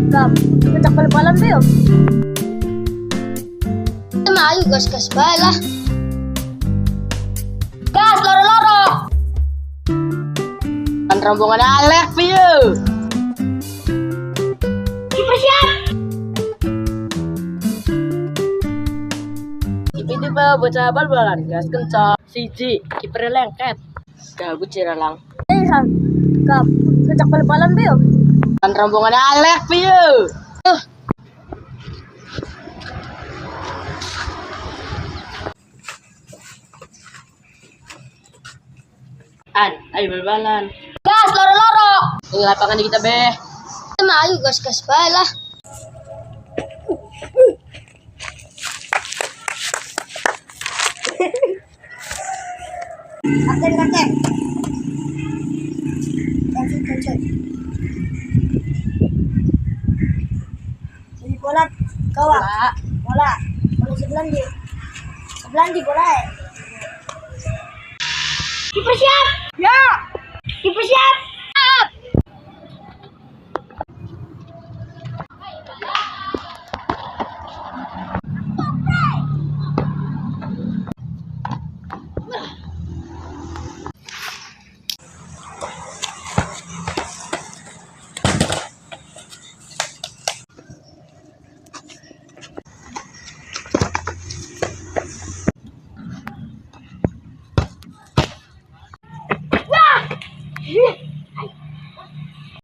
Kap, kacak pala-palan ba yun? Maayo, gas-gas bala. Gas, loro-loro! Ang rambungan na Alek for you! Kiper siap! Ipiti pa buat sa bal-balan, gas kencang. Siji, kiper lengket. Gabut sira lang. Han, Kap, kacak pala-palan ba yun? Ang rambungan na Alek for you! Ayo bal-balan. Gas, loro-loro! Ang lapangan di kita be. Maayo, gas-gas bala. Aten. Cancel. Jadi bola, kawak. Bola sebelah di bola. Kiper siap. Ya! Kiper siap.